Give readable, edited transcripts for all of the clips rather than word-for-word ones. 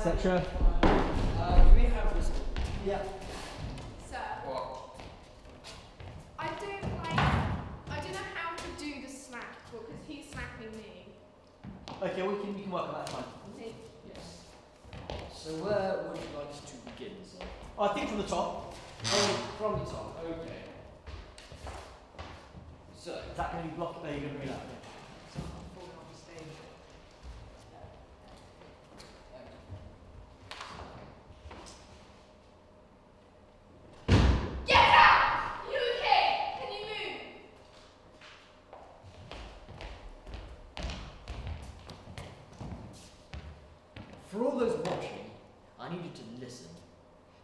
etc. We have this. Yeah. Sir, What? I don't know how to do the smack because he's smacking me. Okay, you can work on that, fine. Yes. So where would you like to begin, sir? I think from the top. Oh, from the top. Okay. So. Is that going to be blocked? There, you're going to bring that. So I'm falling off the stage. Get out! You okay? Can you move? For all those watching, I need you to listen,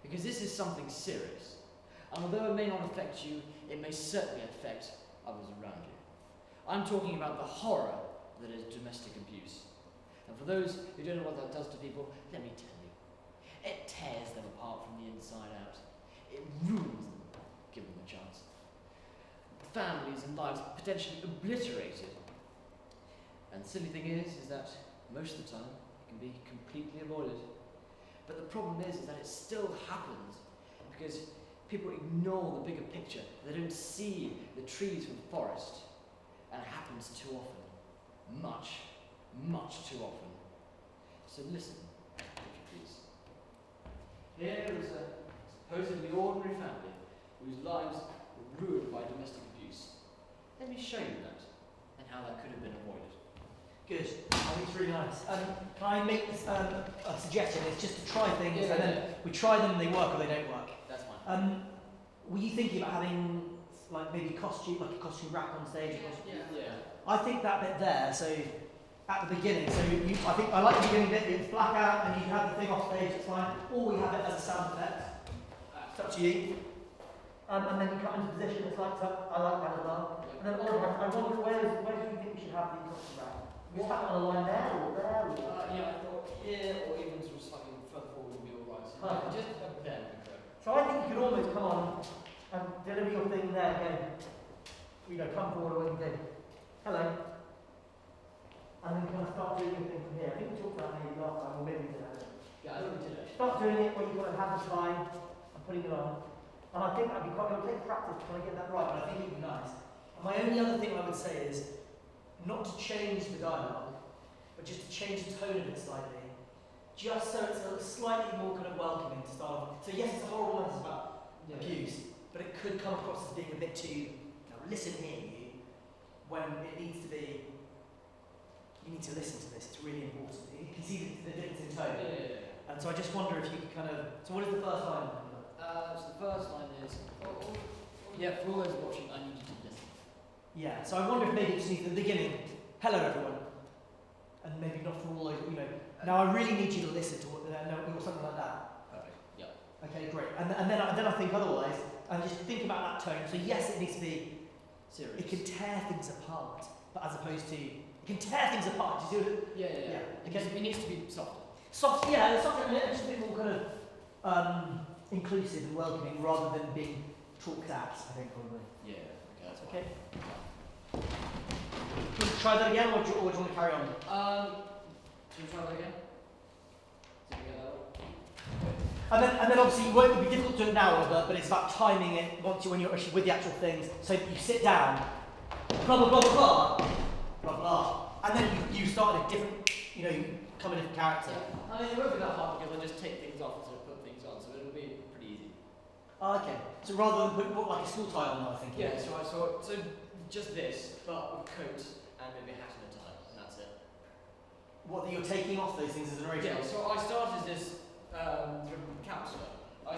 because this is something serious. And although it may not affect you, it may certainly affect others around you. I'm talking about the horror that is domestic abuse. And for those who don't know what that does to people, let me tell you, it tears them apart from the inside out. It ruins them, give them a chance. Families and lives potentially obliterated. And the silly thing is that most of the time, it can be completely avoided. But the problem is that it still happens because people ignore the bigger picture. They don't see the trees from the forest. And it happens too often. Much, much too often. So listen, if you please. Here is a supposedly ordinary family whose lives were ruined by domestic abuse. Let me show you that and how that could have been avoided. Good. I think it's really nice. Can I make a suggestion? It's just to try things, and then we try them and they work or they don't work. That's fine. Were you thinking about having like maybe a costume rack on stage? Yeah. I think that bit there. So at the beginning, I think I like the beginning bit. It's black out, and you have the thing off stage. It's fine. Or we have it as a sound effect. It's up to you. And then you come into position. It's like I like that as well. And then Oliver, I wonder where do you think we should have the costume rack? We just have it on a line there or there? Or Yeah, I thought here or even sort of slightly further forward would be alright. So just there would be correct. So I think you could almost come on and deliver your thing there again. You know, come forward or what you do. Hello. And then kind of start doing your thing from here. I think we talked about maybe last time, or maybe we did that. Yeah, I think we did it. Start doing it where you kind of have the time and putting it on. And I think that'd be quite, it'll take practice to try and get that right, but I think it'd be nice. And my only other thing I would say is not to change the dialogue, but just to change the tone of it slightly. Just so it's a slightly more kind of welcoming to start off. So yes, it's a horrible message about abuse, but it could come across as being a bit too, listen here, you, when it needs to be, you need to listen to this, it's really important. You can see the difference in tone. Yeah. And so I just wonder if you could kind of, so what is the first line? So the first line is, for all those watching, I need you to listen. Yeah, so I wonder if maybe it just needs at the beginning, hello everyone, and maybe not for all those, now I really need you to listen to what, or something like that. Perfect, yeah. Okay, great. And then I think otherwise, and just think about that tone. So yes, it needs to be serious. It can tear things apart, but as opposed to, it can tear things apart. Do you see what Yeah. It needs to be softer. Soft, yeah, something just a bit more kind of inclusive and welcoming rather than being talked at, I think, probably. Yeah, okay, that's okay. Do you want to try that again, or do you want to carry on? Should we try that again? See if we get that one. And then obviously it won't be difficult to do it now, but it's about timing it when you're actually with the actual things. So you sit down, blah blah blah blah blah, blah blah, and then you start in a different, you come in a different character. Yeah. I mean, it won't be that hard because I just take things off instead of put things on, so it'll be pretty easy. Oh, okay. So rather than put like a school tie on, I think. Yeah. So just this, but with coat and maybe a hat and a tie, and that's it. What, that you're taking off those things as an original? Yeah. So I start as this counsellor. I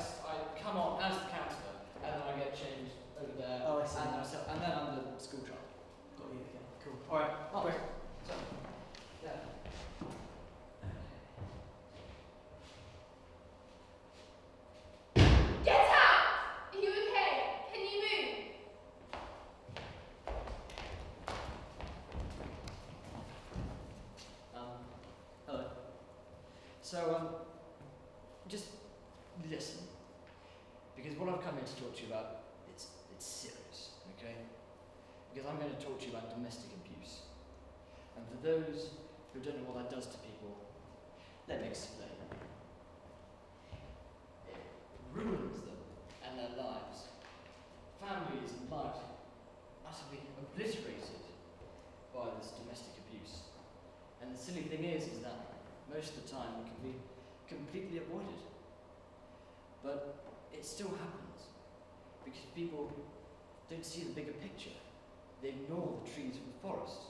come on as the counsellor, and then I get changed over there. Oh, I see. And then I'm the school child. Got you. Okay. Cool. All right. Oh, great. So, yeah. Get out! Are you okay? Can you move? Hello. So, just listen, because what I've come here to talk to you about, it's serious, okay? Because I'm going to talk to you about domestic abuse. And for those who don't know what that does to people, let me explain. most of the time it can be completely avoided. But it still happens because people don't see the bigger picture. They ignore the trees of the forest.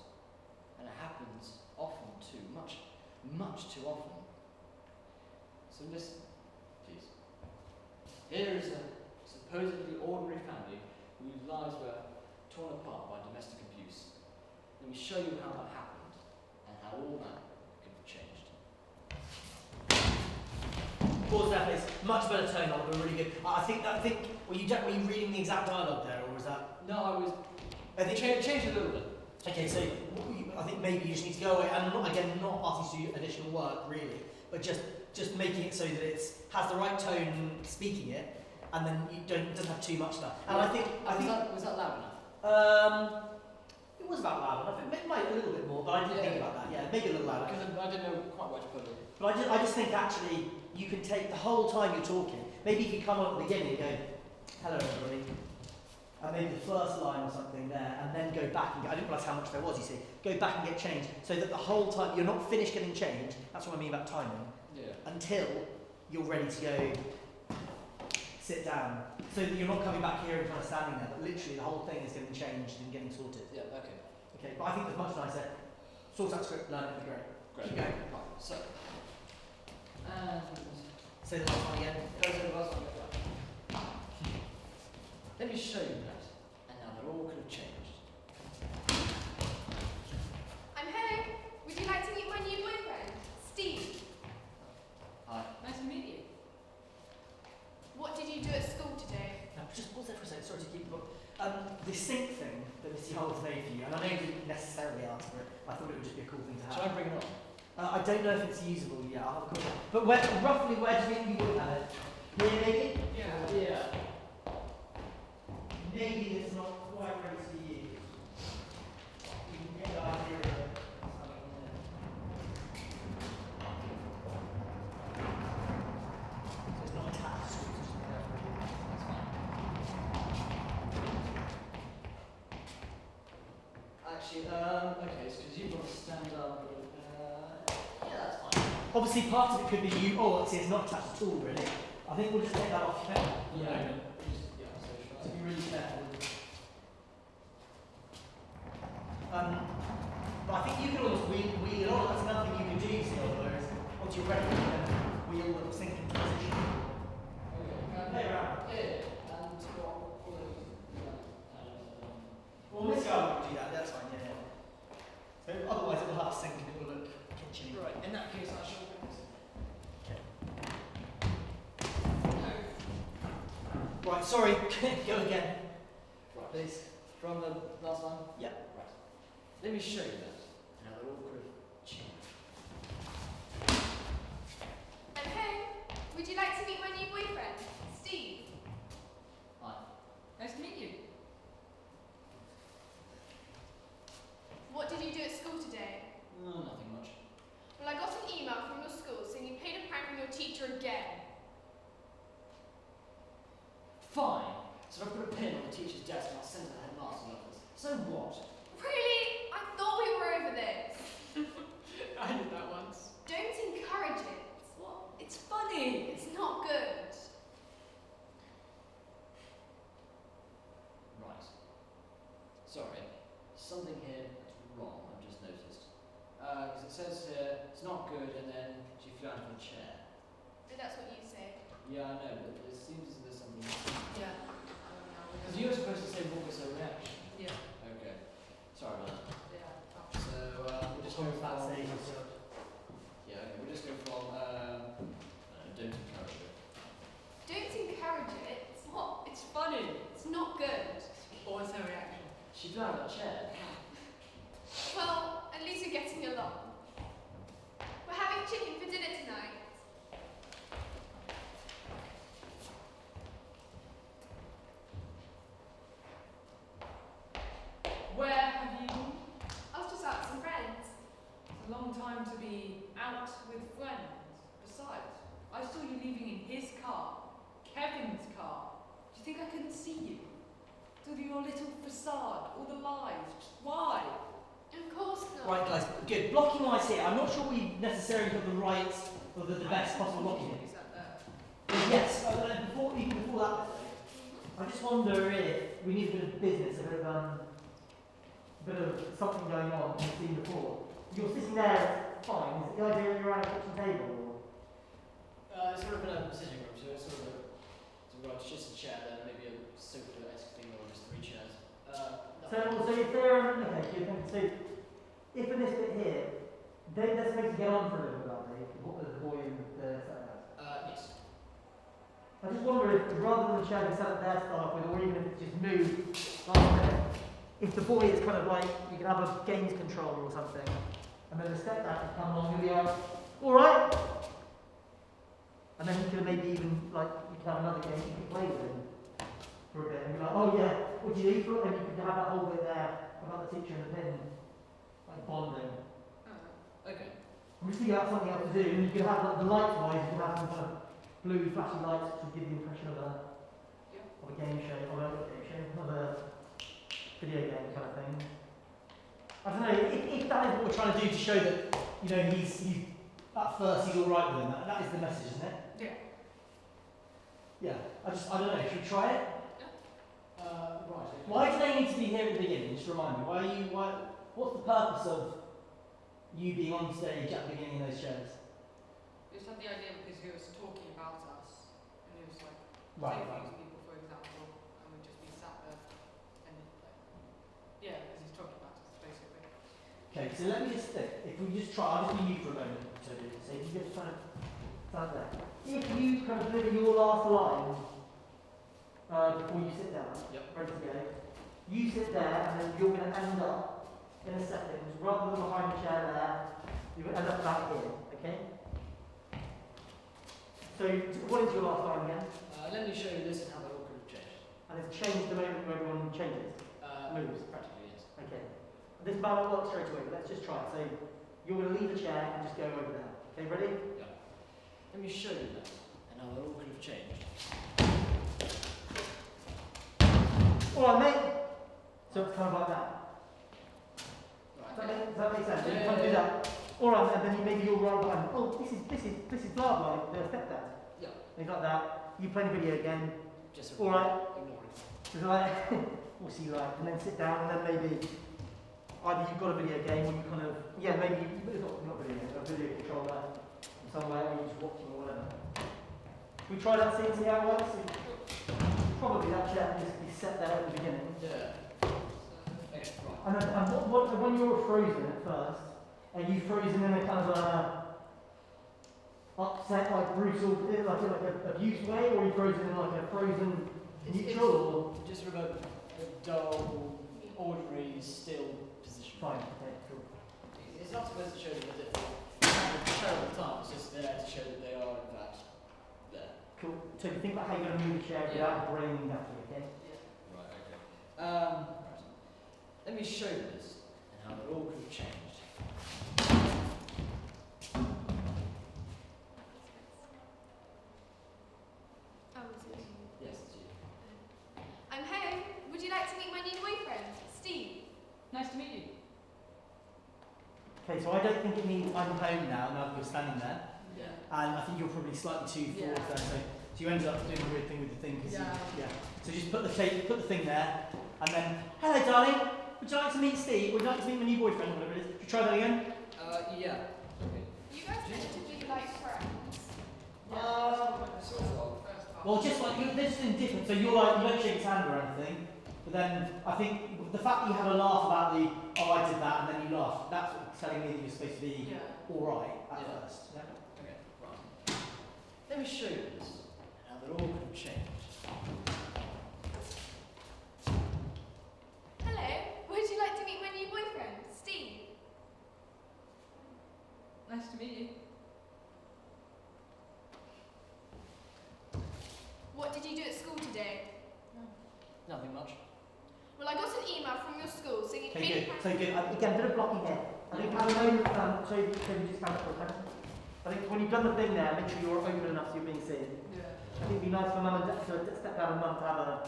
And it happens often too, much too often. So listen, please. Here is a supposedly ordinary family whose lives were torn apart by domestic abuse. Let me show you how that happened and how all that could have changed. Pause there, please. Much better tone, Oliver. Really good. I think. Were you reading the exact dialogue there, or was that? No, I was. I think. Change it a little bit. Okay, so I think maybe you just need to go away, and not asking you to do additional work really, but just making it so that it has the right tone speaking it, and then you doesn't have too much stuff. And I think was that loud enough? It was about loud enough. It might a little bit more, but I didn't think about that. Yeah, maybe a little louder. Because I didn't know quite where to put it. But I just think actually you can take the whole time you're talking. Maybe if you come on at the beginning and go, "Hello everybody," and maybe the first line or something there, and then go back and I didn't realise how much there was. You see, go back and get changed, so that the whole time you're not finished getting changed. That's what I mean about timing. Yeah. Until you're ready to go sit down, so that you're not coming back here and kind of standing there, but literally the whole thing is getting changed and getting sorted. Yeah. Okay. Okay, but I think that's much nicer. Sort out script, learn it, would be great. Great. Keep going. Right. So. And. Say the last one again. Let me show you that, and now that all could have changed. I'm home. Would you like to meet my new boyfriend, Steve? Hi. Nice to meet you. What did you do at school today? Now, just pause there for a second, sorry to keep you up. The sync thing that Missy Holt made for you, and I know you didn't necessarily ask for it, I thought it would just be a cool thing to have. Shall I bring it on? I don't know if it's usable yet, I'll have a call. But roughly where do you think you would have it? Here maybe? Yeah. Maybe it's not quite ready to use. You can get the idea of it. So it's not attached to it, it's just there for you. That's fine. Actually, okay, it's because you've got to stand up. Yeah, that's fine. Obviously part of it could be you, see it's not attached at all really. I think we'll just take that off. Yeah. To be really careful. But I think you can always wheel on. That's another thing you can do, you see, whereas once you're ready, you can wheel the sync into position. Play around. Well, Miss Yard will do that, that's fine, yeah. So otherwise it will have sync and it will look kitcheny. Right, in that case, I shall bring this. Right, sorry, go again. Right. Please. From the last one? Yeah. Right. Let me show you that. Now they're all could have changed. I'm home. Would you like to meet my new boyfriend, Steve? Hi. Nice to meet you. What did you do at school today? Nothing much. Well, I got an email from your school saying you played a prank on your teacher again. Fine. So I put a pin on the teacher's desk and I'll send it to the headmaster's office. So what? Really? I thought we were over this. I did that once. Don't encourage it. What? It's funny. It's not good. Right. Sorry. Something here is wrong, I've just noticed. Because it says here, it's not good, and then she flew out of a chair. That's what you say. Yeah, I know, but it seems as if there's something missing. Yeah. Because you were supposed to say what was her reaction. Yeah. Okay. Sorry about that. Yeah. So, we'll just go Just that from... stage. Yeah, okay, we'll just go from, don't encourage it. Don't encourage it. What? It's funny. It's not good. What was her reaction? She flew out of a chair. Well, at least you're getting along. We're having chicken for dinner tonight. Where have you been? I was just out with some friends. It's a long time to be out with friends. Besides, I saw you leaving in his car, Kevin's car. Do you think I couldn't see you? Through your little facade, all the lies. Just why? Of course not. Right, guys, good. Blocking wise here, I'm not sure we necessarily got the right, or the best possible blocking here. Is that there? Yes, even before that, I just wonder if we need a bit of business, a bit of something going on in the scene before. You're sitting there, fine. Is it the idea that you're around a kitchen table? It's sort of in a sitting room, so it's sort of just a chair there, maybe a sofa-esque thing, or just 3 chairs. So if they're okay, good. So if in this bit here, they're supposed to get on for a little bit, aren't they? The boy and the set. Yes. I just wonder if rather than the chair being set up there to start off with, or even if it's just moved last minute, if the boy is kind of like, you can have a games controller or something, and then the stepdad can come along and be like, alright! And then you could maybe even, like, you could have another game you could play with him for a bit, and be like, oh yeah, what do you eat for it? And you could have that whole bit there about the teacher and the pin, like bonding. Okay. I'm just thinking about something else to do, and you could have, like, the lights wise, you could have some kind of blue flashy lights which would give the impression of a game show, or a game show, of a video game kind of thing. I don't know, if that is what we're trying to do to show that, you know, he's at first he's alright with him, that is the message, isn't it? Yeah. Yeah, I don't know, should we try it? Right. Why do they need to be here at the beginning? Just remind me, what's the purpose of you being on stage at the beginning in those shows? We just had the idea because he was talking about us, and he was like, Right. saving people, for example, and we'd just be sat there, and like, yeah, because he's talking about us, basically. Okay, so let me just think. If we just try, I'll just be you for a moment, Toby. So if you just kind of stand there. If you kind of deliver your last line before you sit down, ready to go, you sit there and then you're going to end up in a second, rather than behind the chair there, you're going to end up back here, okay? So what is your last line again? Let me show you this and how that all could have changed. And it's changed the moment where everyone changes. Moves. Practically, yes. Okay. This might not work straight away, but let's just try it. So you're going to leave the chair and just go over there. Okay, ready? Yeah. Let me show you that and how that all could have changed. Alright, mate. So it's kind of like that. Right. Does that make sense? You can't do that. Alright, and then maybe you'll roll behind. Oh, this is blah blah, the stepdad. Yeah. Things like that. You play the video game. Just Alright. ignore it. So like, what's he like? And then sit down, and then maybe either you've got a video game, or you kind of maybe not video game, a video controller somewhere, or you're just watching or whatever. Can we try that scene, see how it works? Probably that chair can just be set there at the beginning. Yeah. Okay, right. And when you're frozen at first, are you frozen in a kind of a upset, like brutal, like a abuse way, or are you frozen in like a frozen neutral? Or? Just sort of a dull, ordinary, still position. Fine, okay, cool. It's not supposed to show them that they're having a terrible time, it's just there to show that they are, in fact, there. Cool. So if you think about how you're going to move the chair without braining that, okay? Right, okay. Right. Let me show you this and how it all could have changed. Oh, is it? Yes, it's you. I'm home. Would you like to meet my new boyfriend, Steve? Nice to meet you. Okay, so I don't think it means I'm home now that you're standing there. Yeah. And I think you're probably slightly too forward there. So you ended up doing a weird thing with the thing. Cause Yeah. So just put the thing there, and then, hello darling, would you like to meet Steve? Would you like to meet my new boyfriend, whatever it is? Should we try that again? Yeah. Okay. You guys meant to be like friends. Sort of. Well, just like, they're just indifferent. So you're like, you don't shake his hand or anything, but then I think the fact that you have a laugh about I did that, and then you laugh, that's telling me that you're supposed to be alright at first. Yeah? Okay, right. Let me show you this and how that all could have changed. Hello. Would you like to meet my new boyfriend, Steve? Nice to meet you. What did you do at school today? Nothing much. Well, I got an email from your school saying it Okay, good. So good. Again, a bit of blocking here. I think at the moment, so you just stand up for a second. I think when you've done the thing there, make sure you're open enough so you're being seen. Yeah. I think it'd be nice for mum and dad to step down and mum to have a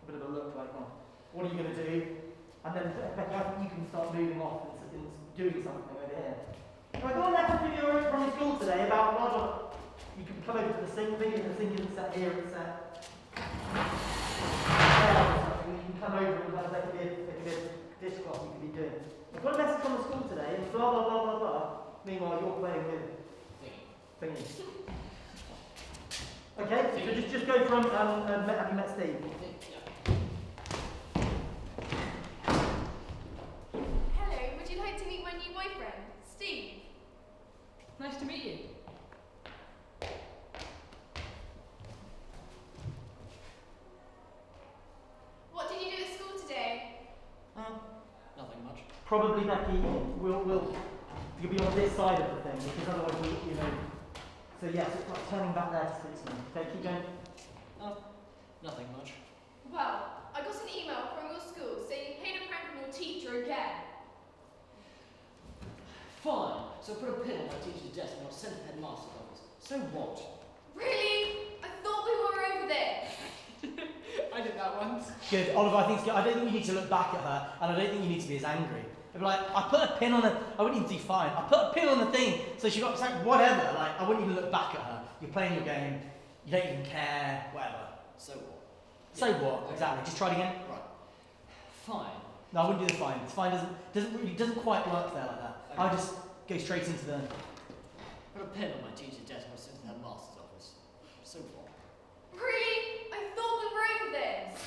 bit of a look like, oh, what are you going to do? And then Becky, I think you can start moving off and assistants doing something over here. I got a letter from your school today about blah blah. You can come over to the sink thing, and the sink isn't set here, it's set there or something. You can come over and kind of like a dishcloth you could be doing. I've got a message from the school today, and blah blah blah blah blah. Meanwhile, you're playing with thingy. Okay, so just go from have you met Steve? Hello, would you like to meet my new boyfriend, Steve? Nice to meet you. What did you do at school today? Nothing much. Probably Becky you'll be on this side of the thing because otherwise you know. So yes, it's like turning back there to speak to me. Okay, keep going. Nothing much. Well, I got an email from your school saying you played a prank on your teacher again. Fine. So put a pin on my teacher's desk and I'll send to the headmaster's office. So what? Really? I thought we were over this. I did that once. Good, Oliver. I don't think you need to look back at her, and I don't think you need to be as angry. I'd be like, I put a pin on it. I wouldn't even do fine. I put a pin on the thing, so she got like whatever. Like I wouldn't even look back at her. You're playing your game. You don't even care. Whatever. So what? So what? Exactly. Just try it again. Right. Fine. No, I wouldn't do the fine. The fine doesn't quite work there like that. Okay. I'll just go straight into the. Put a pin on my teacher's desk and I'll send to the headmaster's office. So what? Really? I thought we were over this.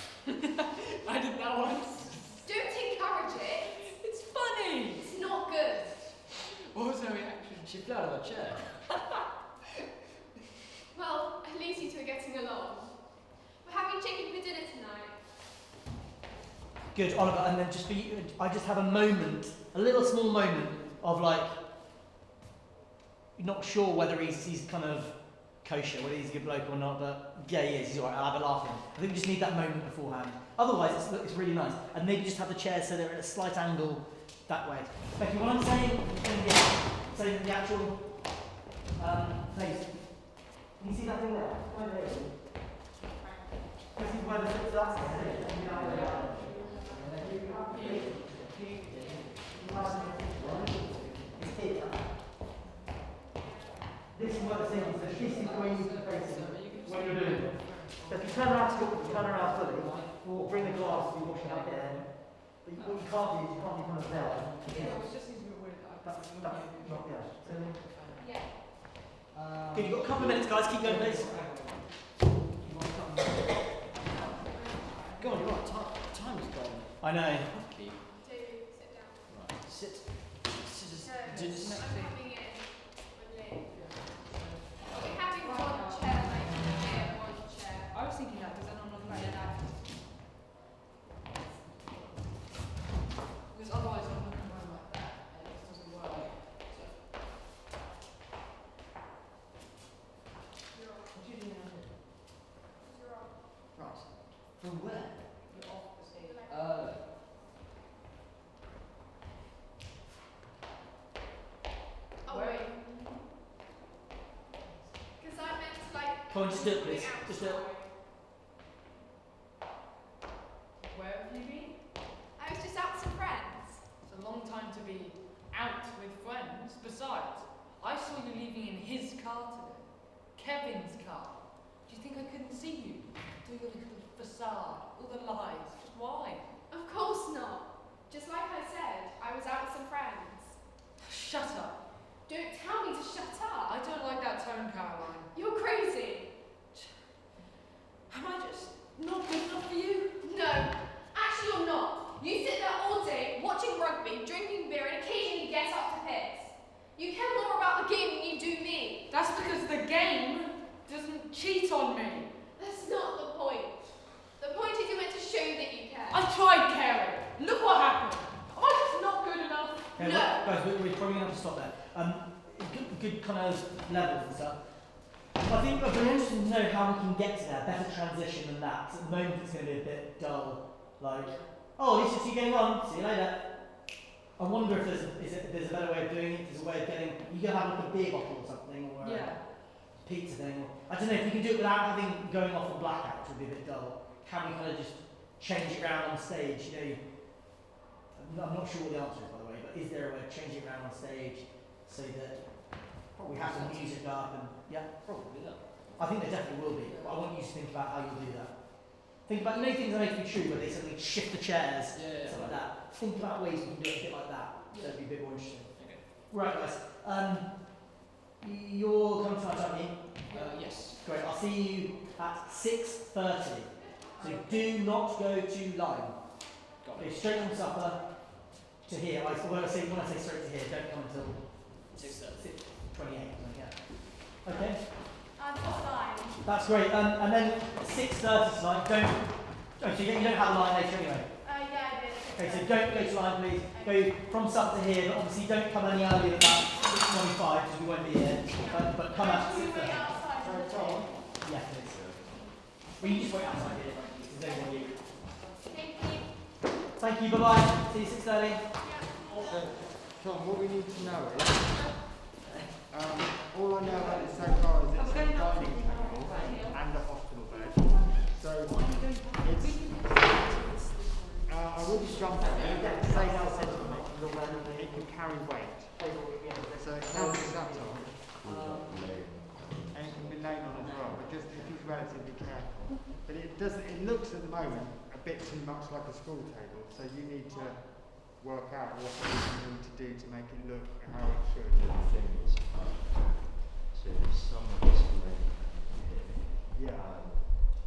I did that once. Don't encourage it. It's funny. It's not good. What was her reaction? She flew out of her chair. Well, at least you two are getting along. We're having chicken for dinner tonight. Good, Oliver, and then I just have a moment, a little small moment of like, you're not sure whether he's kind of kosher, whether he's a good bloke or not, but yeah, he is, he's alright, I'll have a laugh at him. I think we just need that moment beforehand. Otherwise, it's really nice. And maybe just have the chairs so they're at a slight angle that way. Becky, what I'm saying in the actual place, can you see that thing there? Where there is it? This is where the that's it's here. This is what the thing is. This is where you can face it when you're doing it. So if you turn around fully, or bring the glass to be washing out there, but what you can't do is you can't be kind of there. Yeah, it just seems a bit weird. That's not, yeah. Yeah. Good, you've got a couple of minutes, guys. Keep going, please. Go on, you're right. Time is gone. I know. Keep. Toby, sit down. Right. Sit. I'm having it. I'm late. I'll be having one chair, like here, one chair. I was thinking that because then I'm not going to that. Because otherwise I'm looking around like that and it just doesn't work. You're off. What do you do now? You're off. Right. From where? You're off the stage. Oh Where? wait. Because I meant to like. Come on, just do it, please. something Just do it. outside. Where have you been? I was just out with some friends. It's a long time to be out with friends. Besides, I saw you leaving in his car today. Kevin's car. Do you think I couldn't see you? Doing a little facade, all the lies. Just why? Of course not. Just like I said, I was out with some friends. Shut up. Don't tell me to shut up. I don't like that tone, Caroline. You're crazy. Am I just not good enough for you? No, actually you're not. You sit there all day watching rugby, drinking beer, and occasionally get up to piss. You care more about the game than you do me. That's because the game doesn't cheat on me. That's not the point. The point is you meant to show that you care. I tried caring. Look what happened. Am I just not good enough? Okay, No. guys, we're probably going to have to stop there. Good kind of levels and stuff. I think I'd be interested to know how we can get to that, better transition than that. 'Cause at the moment it's going to be a bit dull. Like, oh, at least it's you getting on. See you later. I wonder if there's a better way of doing it. There's a way of getting. You can have like a beer bottle or something, or Yeah. a pizza thing. Or, I don't know if you can do it without having going off on blackout, which would be a bit dull. Can we kind of just change it around on stage? You know, I'm not sure what the answer is, by the way, but but is there a way of changing it around on stage so that we have the music up and Probably that. I think there definitely will be, but I want you to think about how you'll do that. Think about, you know, things that make to be true, where they suddenly shift the chairs, stuff like that. Think about ways you can do it a bit like that. That'd be a bit more interesting. Okay. Right, guys. You're coming tonight, aren't you? Yes. Great. I'll see you at 6:30. So do not go to line. Got Go it. straight from supper to here. When I say straight to here, don't come until 6:30. 6:28. Okay. I'm fine. That's great. And then 6:30 tonight. So you don't have a line later anyway. Yeah, I did. Okay, so don't go to line, please. Go from supper to here, but obviously don't come any earlier than about 6:25 because we won't be here. But come at Can we wait 6:30. outside for the thing? Yeah, please. Well, you just wait outside here. There's no more you. Thank you. Thank you. Bye bye. See you 6:30. Yeah. Tom, what we need to know is, all I know about it so far is it's a dining table and a hospital bed. So it's, I wouldn't jump on it, but say how sentiment it can carry weight. So it can be sat on, and it can be laid on as well, but just if he's relatively careful. But it looks at the moment a bit too much like a school table, so you need to work out what you need to do to make it look how it should. The thing is, so there's some of this already here. Yeah.